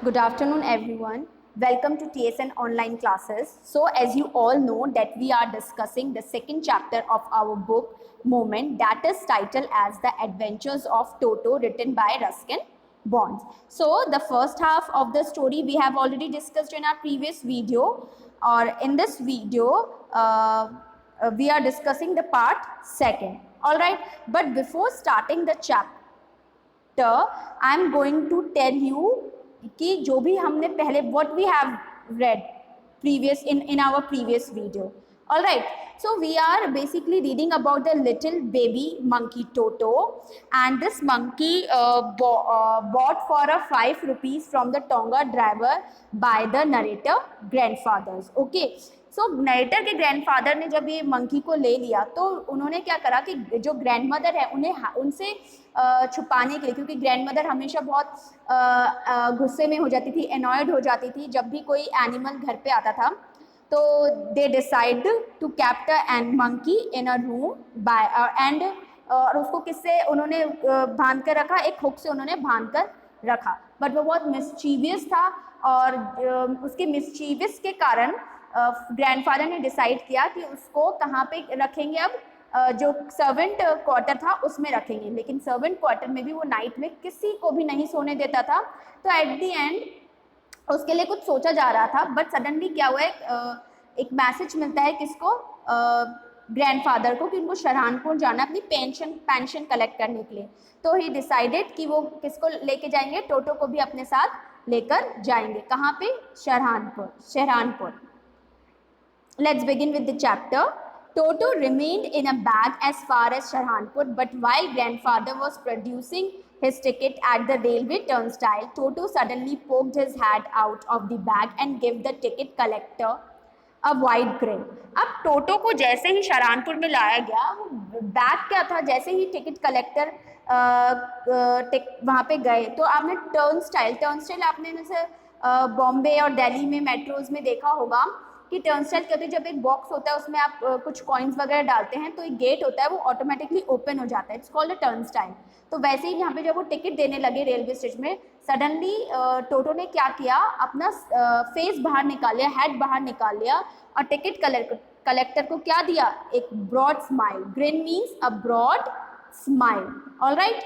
Good afternoon, everyone. Welcome to TSN online classes. So, as you all know, that we are discussing the second chapter of our book Moment, that is titled as The Adventures of Toto, written by Ruskin Bonds. So, the first half of the story we have already discussed in our previous video, or in this video, we are discussing the part second. All right, but before starting the chapter, I am going to tell you कि जो भी हमने पहले what we have read previous in our previous video. All right, so we are basically reading about the little baby monkey Toto, and this monkey bought for a 5 rupees from the Tonga driver by the narrator grandfathers. Okay, so narrator के grandfather ने जब ये monkey को ले लिया तो उन्होंने क्या करा कि जो ग्रैंडमदर है उन्हें उनसे छुपाने के लिए, क्योंकि ग्रैंडमदर हमेशा बहुत गुस्से में हो जाती थी, एनॉयड हो जाती थी जब भी कोई एनिमल घर पे आता था, तो they decide to capture an monkey in a room by and और उसको किससे उन्होंने बांध कर रखा, एक हुक से उन्होंने बांध कर रखा, बट वो बहुत मिसचीवियस था और उसके मिसचीवियस के कारण ग्रैंडफादर ने डिसाइड किया कि उसको कहाँ पे रखेंगे, अब जो सर्वेंट क्वार्टर था उसमें रखेंगे, लेकिन सर्वेंट क्वार्टर में भी वो नाइट में किसी को भी नहीं सोने देता था। तो एट द एंड उसके लिए कुछ सोचा जा रहा था, बट सडनली क्या हुआ, एक मैसेज मिलता है किसको, ग्रैंडफादर को, कि उनको शरहानपुर जाना अपनी पेंशन कलेक्ट करने के लिए। तो ही डिसाइडेड कि वो किसको लेके जाएंगे, टोटो को भी अपने साथ लेकर जाएंगे। कहाँ पे? शरहानपुर। Let's begin with the chapter. Toto remained in a bag as far as Shahranpur, but while grandfather was producing his ticket at the railway turnstile, Toto suddenly poked his head out of the bag and gave the ticket collector a wide grin. अब टोटो को जैसे ही शहरानपुर में लाया गया, वो bag क्या था, जैसे ही टिकट कलेक्टर वहाँ पे गए तो आपने टर्नस्टाइल आपने जैसे बॉम्बे और दिल्ली में मेट्रोज में देखा होगा कि टर्नस्टाइल कहते हैं, जब एक बॉक्स होता है उसमें आप कुछ कॉइन्स वगैरह डालते हैं तो एक गेट होता है वो ऑटोमेटिकली ओपन हो जाता है, इट्स कॉल्ड अ टर्नस्टाइल। तो वैसे ही यहाँ पे जब वो टिकट देने लगे रेलवे स्टेशन में, सडनली टोटो ने क्या किया, अपना फेस बाहर निकाल लिया, हेड बाहर निकाल लिया और टिकट कलेक्टर को क्या दिया, एक broad smile. Grin means a broad smile. All right,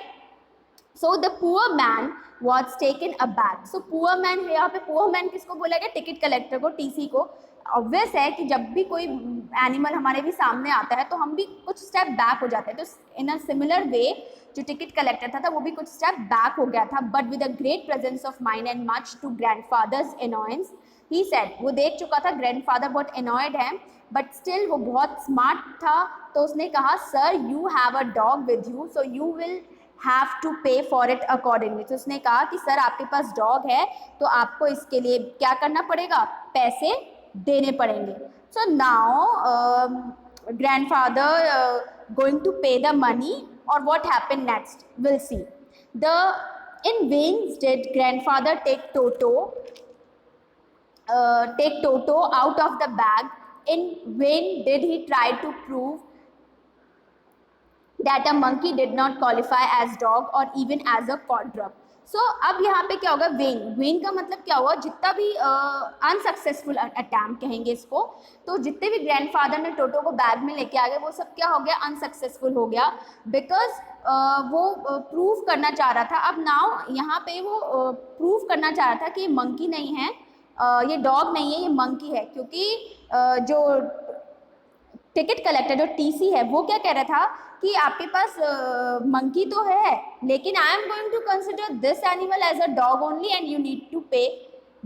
so the poor man was taken aback. So poor man, यहाँ पे पुअर मैन किसको बोला गया, टिकट कलेक्टर को, टीसी को। ऑब्वियस है कि जब भी कोई एनिमल हमारे भी सामने आता है तो हम भी कुछ स्टेप बैक हो जाते हैं, तो इन अ सिमिलर वे जो टिकट कलेक्टर था वो भी कुछ स्टेप बैक हो गया था, but with a great presence of mind and much to grandfather's annoyance he said. वो देख चुका था ग्रैंडफादर बहुत एनॉयड है, बट स्टिल वो बहुत स्मार्ट था, तो उसने कहा, sir you have a dog with you so you will have to pay for it accordingly. तो उसने कहा कि सर आपके पास डॉग है तो आपको इसके लिए क्या करना पड़ेगा, पैसे देने पड़ेंगे। So now grandfather going to pay the money, और what happened next will see. The in when did grandfather take Toto out of the bag. In vain did he try to prove that a monkey did not qualify as dog or even as a quadruped. So अब यहाँ पे क्या होगा, when का मतलब क्या हुआ, जितना भी अनसक्सेसफुल अटैम्प्ट कहेंगे इसको, तो जितने भी ग्रैंडफादर ने टोटो को बैग में लेके आ गए वो सब क्या हो गया, अनसक्सेसफुल हो गया, बिकॉज वो प्रूव करना चाह रहा था। अब नाउ यहाँ पे वो प्रूव करना चाह रहा था कि ये मंकी नहीं है, ये डॉग नहीं है, ये मंकी है, क्योंकि जो टिकट कलेक्टर जो टीसी है वो क्या कह रहा था कि आपके पास मंकी तो है, लेकिन I am going to consider this animal as a dog only and you need to pay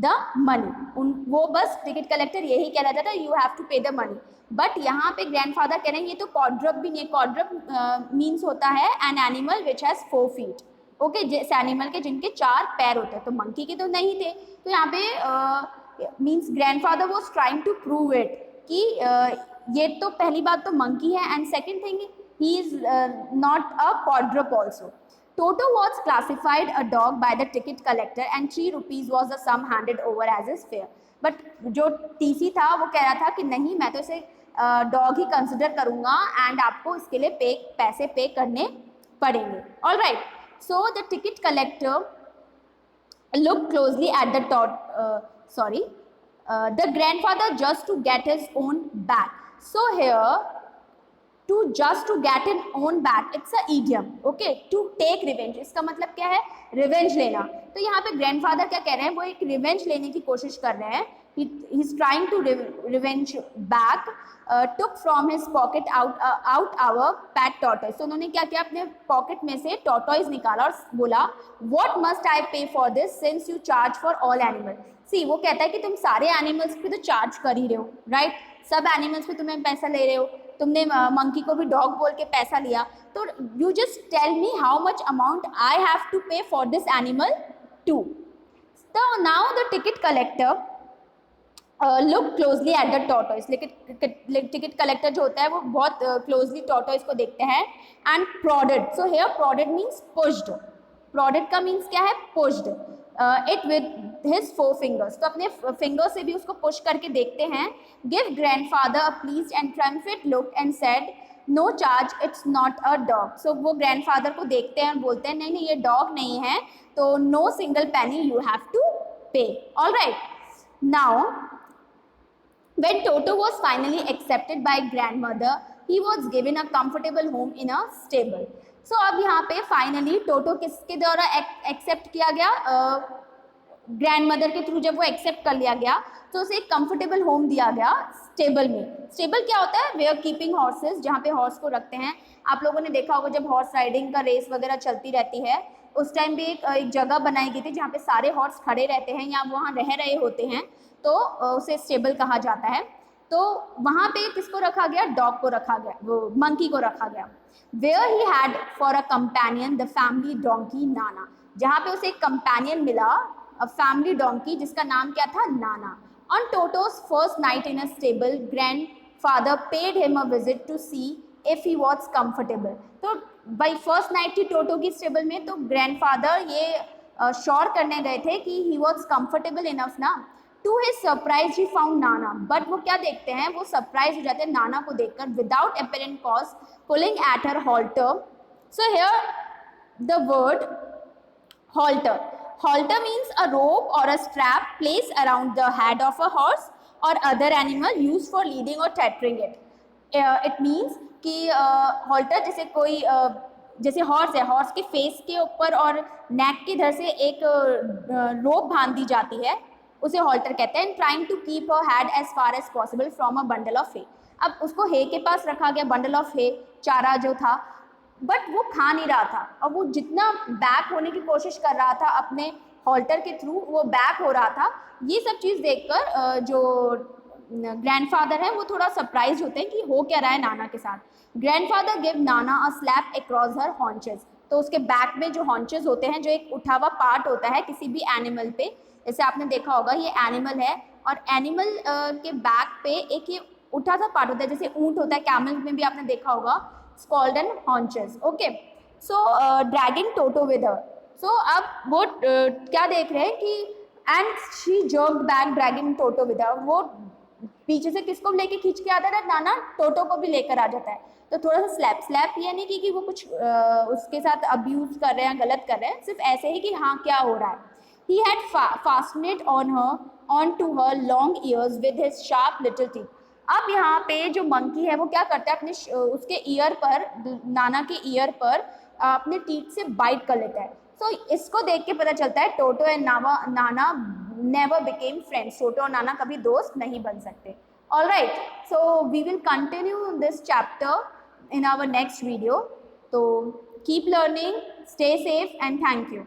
the money. वो बस टिकट कलेक्टर यही कह रहा था, you have to pay the money. But यहाँ पे ग्रैंडफादर कह रहे हैं ये तो क्वाड्रप भी नहीं है। क्वाड्रप मीन्स होता है an animal which has 4 feet। Okay, जिस एनिमल के जिनके 4 पैर होते हैं, तो मंकी के तो नहीं थे। तो यहाँ पे means grandfather was trying to prove it कि ये तो पहली बात तो मंकी है, and second thing he is not a quadruped also. Toto was classified a dog by the ticket collector and 3 rupees was the sum handed over as his fare. But जो TC था वो कह रहा था कि नहीं, मैं तो इसे डॉग ही कंसिडर करूँगा एंड आपको इसके लिए पैसे पे करने पड़ेंगे। All right, so the ticket collector looked closely at the the grandfather just to get his own back. So here, to just to get an own back, it's a idiom. Okay, to take revenge, इसका मतलब क्या है? Revenge लेना. तो यहाँ पे grandfather क्या कह रहे हैं? वो एक रिवेंज लेने की कोशिश कर रहे हैं. He's trying to revenge back. Took from his pocket out our pet tortoise. तो उन्होंने क्या किया? अपने पॉकेट में से टॉर्टोइज निकाला और बोला, what must I pay for this since you charge for all animals? सी, वो कहता है कि तुम सारे एनिमल्स पे तो चार्ज कर ही रहे हो, राइट? सब एनिमल्स पे तुम्हें पैसा ले रहे हो. तुमने मंकी को भी डॉग बोल के पैसा लिया, तो you just tell me how much amount I have to pay for this animal too. तो now the ticket collector look closely at the tortoise. लेकिन टिकट कलेक्टर जो होता है वो बहुत क्लोजली टॉर्टोइस को देखते हैं. And prodded, so here prodded means pushed. Prodded का मीन्स क्या है? Pushed it with his 4 fingers. तो अपने फिंगर से भी उसको पुश करके देखते हैं. Give grandfather a pleased and triumphant look and said, no charge, it's not a dog. So वो ग्रैंडफादर को देखते हैं और बोलते हैं, नहीं नहीं ये डॉग नहीं है, तो no single penny you have to pay. Alright, now when Toto was finally accepted by grandmother, he was given a comfortable home in a stable. So अब यहाँ पे फाइनली टोटो किसके द्वारा एक्सेप्ट किया गया? ग्रैंडमदर के थ्रू. जब वो एक्सेप्ट कर लिया गया तो उसे एक कंफर्टेबल होम दिया गया स्टेबल में. स्टेबल क्या होता है? वेयर कीपिंग हॉर्सेस, जहाँ पे हॉर्स को रखते हैं. आप लोगों ने देखा होगा जब हॉर्स राइडिंग का रेस वगैरह चलती रहती है, उस टाइम भी एक जगह बनाई गई थी जहाँ पे सारे हॉर्स खड़े रहते हैं या वहाँ रह रहे होते हैं, तो उसे स्टेबल कहा जाता है. तो वहाँ पे किसको रखा गया? डॉग को रखा गया, वो मंकी को रखा गया. Where he had for a companion the family donkey Nana. जहाँ पे उसे एक कंपेनियन मिला, अ फैमिली डोंकी, जिसका नाम क्या था? Nana. On Toto's first night in a stable, grandfather paid him a visit to see if he was comfortable. तो भाई फर्स्ट नाइट थी टोटो की स्टेबल में, तो ग्रैंडफादर ये श्योर करने गए थे कि ही वॉज कंफर्टेबल इनफ ना. To his surprise he found Nana, but वो क्या देखते हैं? वो सरप्राइज हो जाते हैं नाना को देखकर. Without apparent cause pulling at her halter. So here the word halter. Halter means a rope or a strap placed around the head of a horse or other animal used for leading or tethering it. It means कि halter जैसे कोई जैसे horse है, horse के face के ऊपर और नेक के इधर से एक रोप बांध दी जाती है, उसे हॉल्टर कहते हैं. Trying to keep her head as far as possible from a bundle of hay. अब उसको हे के पास रखा गया, बंडल ऑफ हे, चारा जो था, बट वो खा नहीं रहा था. और वो जितना बैक होने की कोशिश कर रहा था अपने हॉल्टर के थ्रू, वो बैक हो रहा था. ये सब चीज़ देखकर जो ग्रैंडफादर है वो थोड़ा सरप्राइज होते हैं कि हो क्या रहा है नाना के साथ. Grandfather give Nana a slap across her haunches. तो उसके बैक में जो हॉन्चेस होते हैं, जो एक उठा हुआ पार्ट होता है किसी भी एनिमल पे, जैसे आपने देखा होगा ये एनिमल है और एनिमल के बैक पे एक ये उठा सा पार्ट होता है, जैसे ऊंट होता है, कैमल में भी आपने देखा होगा, called an haunches. Okay, so dragging Toto with her. So अब वो क्या देख रहे हैं कि and she jerked back dragging Toto with her. वो पीछे से किसको लेके खींच के आता था? नाना टोटो को भी लेकर आ जाता है. तो थोड़ा सा स्लैप ये नहीं कि वो कुछ उसके साथ अब्यूज कर रहे हैं, गलत कर रहे हैं, सिर्फ ऐसे ही कि हाँ क्या हो रहा है. He had fastened onto her long ears with his sharp little teeth. अब यहाँ पे जो मंकी है वो क्या करता है? अपने उसके ईयर पर, नाना के ईयर पर अपने टीथ से बाइट कर लेता है. सो इसको देख के पता चलता है Toto and Nana never became friends. Toto और नाना कभी दोस्त नहीं बन सकते. Alright, so we will continue this chapter in our next video. तो keep learning, stay safe and thank you.